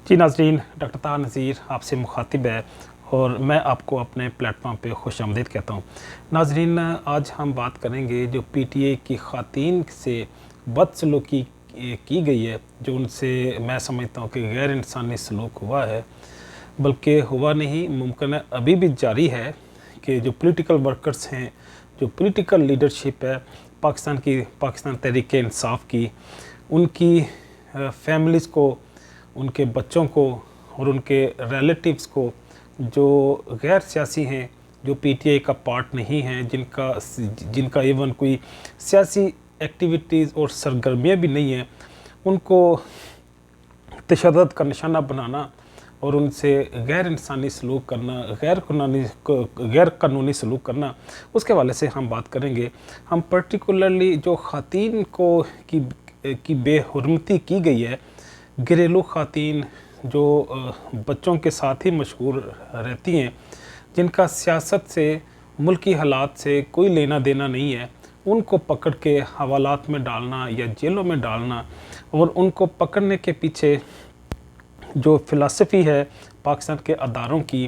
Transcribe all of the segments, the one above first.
जी नाज़रीन, डॉक्टर ताहा नज़ीर आपसे मुखातिब है और मैं आपको अपने प्लेटफॉर्म पे खुशामदीद कहता हूँ। नाज़रीन, आज हम बात करेंगे जो पीटीआई की ख़वातीन से बदसलूकी की गई है, जो उनसे मैं समझता हूँ कि गैर इंसानी सलूक हुआ है, बल्कि हुआ नहीं, मुमकिन है अभी भी जारी है कि जो पॉलिटिकल वर्कर्स हैं, जो पॉलिटिकल लीडरशिप है पाकिस्तान तहरीक-ए-इंसाफ की, उनकी फैमिलीज़ को, उनके बच्चों को और उनके रिलेटिव्स को जो गैर सियासी हैं, जो पीटीआई का पार्ट नहीं हैं, जिनका इवन कोई सियासी एक्टिविटीज़ और सरगर्मियाँ भी नहीं हैं, उनको तशद्दुद का निशाना बनाना और उनसे गैर इंसानी सलूक करना, गैर कानूनी सलूक करना, उसके हवाले से हम बात करेंगे। हम पर्टिकुलरली जो ख़वातीन को की बेहुरमती की गई है, घरेलू ख़वातीन जो बच्चों के साथ ही मशगूल रहती हैं, जिनका सियासत से, मुल्की हालात से कोई लेना देना नहीं है, उनको पकड़ के हवालात में डालना या जेलों में डालना, और उनको पकड़ने के पीछे जो फ़िलासफ़ी है पाकिस्तान के अदारों की,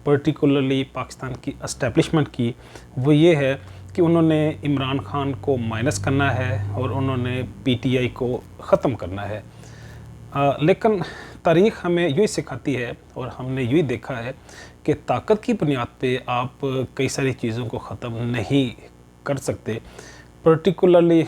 पर्टिकुलरली पाकिस्तान की एस्टेब्लिशमेंट की, वो ये है कि उन्होंने इमरान खान को माइनस करना है और उन्होंने पीटीआई को ख़त्म करना है। लेकिन तारीख़ हमें यूँ सिखाती है और हमने यूँ देखा है कि ताकत की बुनियाद पे आप कई सारी चीज़ों को ख़त्म नहीं कर सकते। पर्टिकुलरली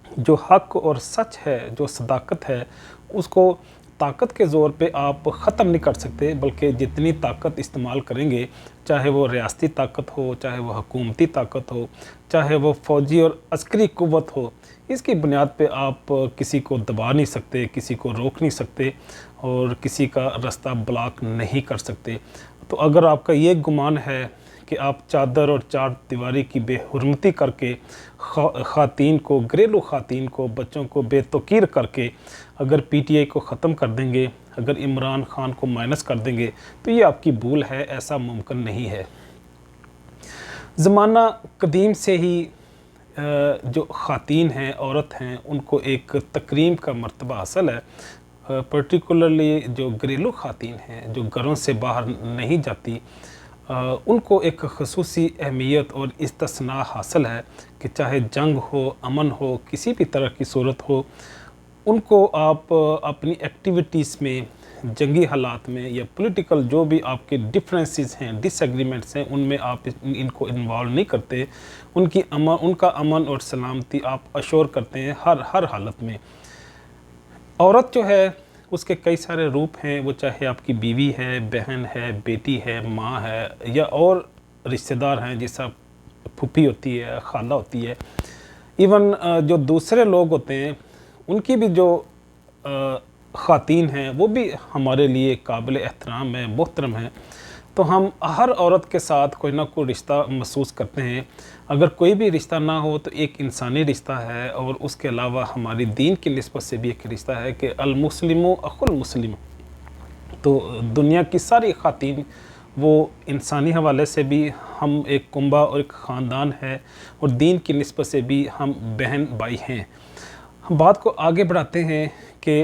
जो हक़ और सच है, जो सदाकत है, उसको ताकत के ज़ोर पे आप ख़त्म नहीं कर सकते, बल्कि जितनी ताकत इस्तेमाल करेंगे, चाहे वो रियासती ताकत हो, चाहे वो हुकूमती ताकत हो, चाहे वो फ़ौजी और अस्करी क़ुव्वत हो, इसकी बुनियाद पे आप किसी को दबा नहीं सकते, किसी को रोक नहीं सकते और किसी का रास्ता ब्लॉक नहीं कर सकते। तो अगर आपका ये गुमान है कि आप चादर और चार दीवारी की बेहुरमती करके ख़वातीन को, घरेलू ख़वातीन को, बच्चों को बेतौकीर करके अगर पीटीआई को ख़त्म कर देंगे, अगर इमरान खान को माइनस कर देंगे, तो ये आपकी भूल है, ऐसा मुमकिन नहीं है। ज़माना कदीम से ही जो ख़वातीन हैं, औरत हैं, उनको एक तकरीम का मर्तबा हासिल है। पर्टिकुलरली जो घरेलू ख़वातीन हैं, जो घरों से बाहर नहीं जाती, उनको एक ख़ुसूसी अहमियत और इस्तिस्ना हासिल है कि चाहे जंग हो, अमन हो, किसी भी तरह की सूरत हो, उनको आप अपनी एक्टिविटीज़ में, जंगी हालात में या पॉलिटिकल जो भी आपके डिफरेंसेस हैं, डिसएग्रीमेंट्स हैं, उनमें आप इनको इन्वॉल्व नहीं करते। उनका अमन और सलामती आप अश्योर करते हैं हर हालत में। औरत जो है, उसके कई सारे रूप हैं, वो चाहे आपकी बीवी है, बहन है, बेटी है, माँ है, या और रिश्तेदार हैं, जैसा फूफी होती है, खाला होती है, इवन जो दूसरे लोग होते हैं, उनकी भी जो ख़वातीन हैं, वो भी हमारे लिए काबिल एहतराम है, मोहतरम है। तो हम हर औरत के साथ कोई ना कोई रिश्ता महसूस करते हैं। अगर कोई भी रिश्ता ना हो तो एक इंसानी रिश्ता है, और उसके अलावा हमारी दीन की निस्बत से भी एक रिश्ता है कि अल-मुस्लिमु अखुल मुस्लिम। तो दुनिया की सारी ख़वातीन, वो इंसानी हवाले से भी हम एक कुंबा और एक ख़ानदान है, और दीन की निस्बत से भी हम बहन भाई हैं। हम बात को आगे बढ़ाते हैं कि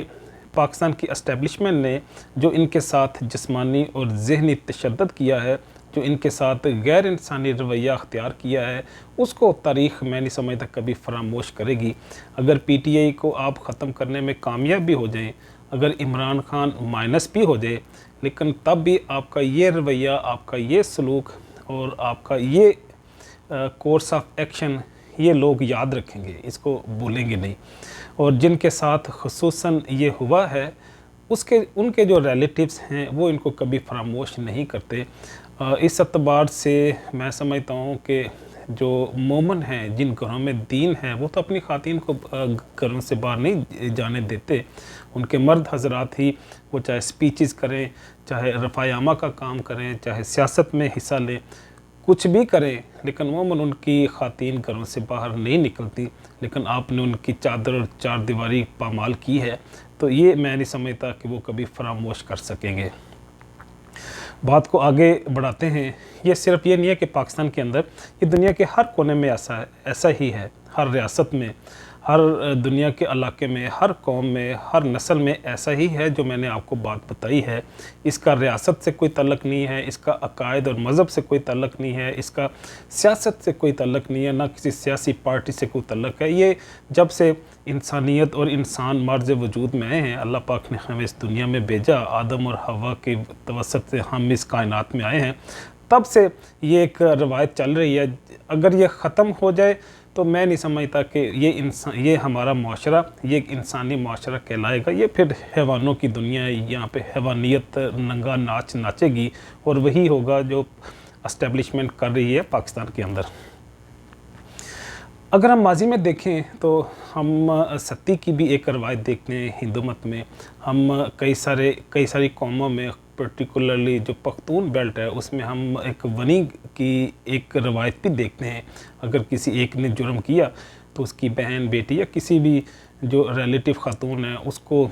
पाकिस्तान की एस्टेब्लिशमेंट ने जो इनके साथ जिस्मानी और ज़हनी तशद्दुद किया है, जो इनके साथ गैर इंसानी रवैया अख्तियार किया है, उसको तारीख़ मैं नहीं समझता कभी फरामोश करेगी। अगर पीटीआई को आप ख़त्म करने में कामयाब भी हो जाएं, अगर इमरान खान माइनस भी हो जाए, लेकिन तब भी आपका ये रवैया, आपका ये सलूक और आपका ये कोर्स ऑफ एक्शन, ये लोग याद रखेंगे, इसको भूलेंगे नहीं। और जिनके साथ ख़ुसूसन ये हुआ है, उनके जो रिलेटिव्स हैं, वो इनको कभी फरामोश नहीं करते। इस एतबार से मैं समझता हूँ कि जो मोमन हैं, जिन घरों में दीन है, वो तो अपनी ख़वातीन को घरों से बाहर नहीं जाने देते। उनके मर्द हजरात ही, वो चाहे स्पीचेस करें, चाहे रफ़ायामा का काम करें, चाहे सियासत में हिस्सा लें, कुछ भी करें, लेकिन मोमन उनकी ख़वातीन घरों से बाहर नहीं निकलती। लेकिन आपने उनकी चादर और चार दीवारी पामाल की है, तो ये मैं नहीं समझता कि वो कभी फरामोश कर सकेंगे। बात को आगे बढ़ाते हैं। ये सिर्फ ये नहीं है कि पाकिस्तान के अंदर, ये दुनिया के हर कोने में ऐसा ही है। हर रियासत में, ہر دنیا کے علاقے میں، ہر قوم میں، ہر نسل میں ایسا ہی ہے جو میں نے آپ کو بات بتائی ہے۔ اس کا ریاست سے کوئی تعلق نہیں ہے، اس کا عقائد اور مذہب سے کوئی تعلق نہیں ہے، اس کا سیاست سے کوئی تعلق نہیں ہے، نہ کسی سیاسی پارٹی سے کوئی تعلق ہے۔ یہ جب سے انسانیت اور انسان مرز وجود میں آئے ہیں، اللہ پاک نے ہمیں اس دنیا میں بھیجا، آدم اور حوا کے توسط سے ہم اس کائنات میں آئے ہیں، تب سے یہ ایک روایت چل رہی ہے۔ اگر یہ ختم ہو جائے تو میں نہیں سمجھتا کہ یہ ہمارا معاشرہ یہ ایک انسانی معاشرہ کہلائے گا۔ یہ پھر حیوانوں کی دنیا ہے، یہاں پہ حیوانیت ننگا ناچ ناچے گی، اور وہی ہوگا جو اسٹیبلشمنٹ کر رہی ہے پاکستان کے اندر۔ اگر ہم ماضی میں دیکھیں تو ہم ستی کی بھی ایک روایت دیکھتے ہیں ہندو مت میں۔ ہم کئی ساری قوموں میں، پرٹیکولرلی جو پختون بیلٹ ہے اس میں ہم ایک ونی کی ایک روایت بھی دیکھتے ہیں۔ اگر کسی ایک نے جرم کیا تو اس کی بہن، بیٹی یا کسی بھی جو ریلیٹیو خاتون ہے اس کو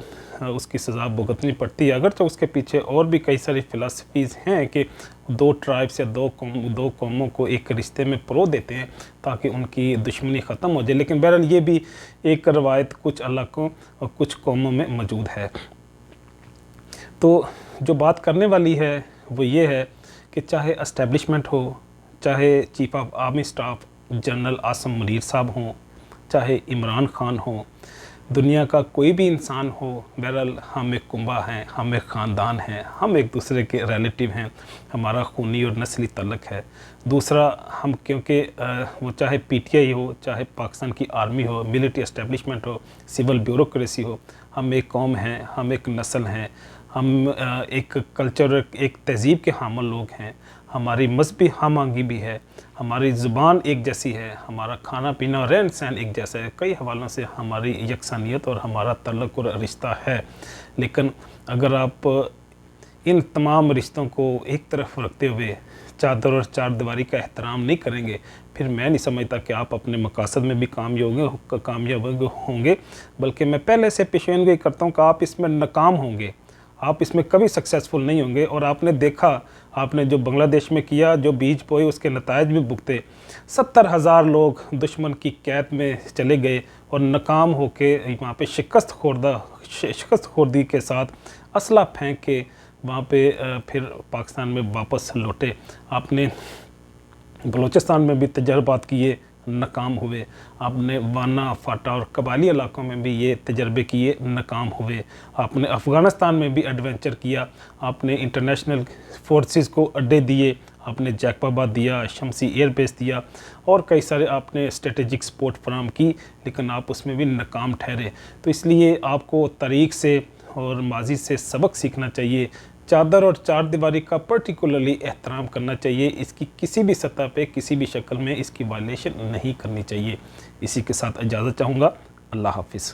اس کی سزا بھگتنی پڑتی ہے، اگرچہ اس کے پیچھے اور بھی کئی ساری فلسفیز ہیں کہ دو ٹرائبس یا دو قوموں کو ایک رشتے میں پرو دیتے ہیں تاکہ ان کی دشمنی ختم ہو جائے، لیکن بہرحال یہ بھی ایک روایت کچھ علاقوں اور کچھ قوموں میں موجود ہے۔ تو جو بات کرنے والی ہے وہ یہ ہے کہ چاہے اسٹیبلشمنٹ ہو، چاہے chief of army staff general Asim Munir صاحب ہوں، چاہے عمران خان ہوں، دنیا کا کوئی بھی انسان ہو، بہرحال ہم ایک کنبہ ہیں، ہم ایک خاندان ہیں، ہم ایک دوسرے کے ریلیٹیو ہیں، ہمارا خونی اور نسلی تعلق ہے۔ دوسرا، ہم کیونکہ وہ چاہے پی ٹی آئی ہو، چاہے پاکستان کی آرمی ہو، ملٹری اسٹیبلشمنٹ ہو، سول بیوروکریسی ہو، ہم ایک قوم ہیں، ہم ایک نسل ہیں، ہم ایک کلچر، ایک تہذیب کے حامل لوگ ہیں، ہماری مذہبی ہم آہنگی بھی ہے، ہماری زبان ایک جیسی ہے، ہمارا کھانا پینا اور رہن سہن ایک جیسا ہے، کئی حوالوں سے ہماری یکسانیت اور ہمارا تعلق اور رشتہ ہے۔ لیکن اگر آپ ان تمام رشتوں کو ایک طرف رکھتے ہوئے چادر اور چار دیواری کا احترام نہیں کریں گے، پھر میں نہیں سمجھتا کہ آپ اپنے مقاصد میں بھی کامیاب ہوں گے، بلکہ میں پہلے سے پیشین گوئی کرتا ہوں کہ آپ اس میں ناکام ہوں گے، آپ اس میں کبھی سکسیسفل نہیں ہوں گے۔ اور آپ نے دیکھا، آپ نے جو بنگلہ دیش میں کیا، جو بیج بوئے اس کے نتائج بھی بھگتے۔ 70,000 لوگ دشمن کی قید میں چلے گئے اور ناکام ہو کے وہاں پہ شکست خوردی کے ساتھ اسلحہ پھینک کے وہاں پہ پھر پاکستان میں واپس لوٹے۔ آپ نے بلوچستان میں بھی تجربات کیے، ناکام ہوئے۔ آپ نے وانا، فاٹا اور قبائلی علاقوں میں بھی یہ تجربے کیے، ناکام ہوئے۔ آپ نے افغانستان میں بھی ایڈونچر کیا، آپ نے انٹرنیشنل فورسز کو اڈے دیے، آپ نے جیکب آباد دیا، شمسی ایئر بیس دیا، اور کئی سارے آپ نے اسٹریٹجک سپورٹ فراہم کی، لیکن آپ اس میں بھی ناکام ٹھہرے۔ تو اس لیے آپ کو تاریخ سے اور ماضی سے سبق سیکھنا چاہیے۔ چادر اور چار دیواری کا پرٹیکولرلی احترام کرنا چاہیے، اس کی کسی بھی سطح پہ، کسی بھی شکل میں اس کی وائلیشن نہیں کرنی چاہیے۔ اسی کے ساتھ اجازت چاہوں گا۔ اللہ حافظ۔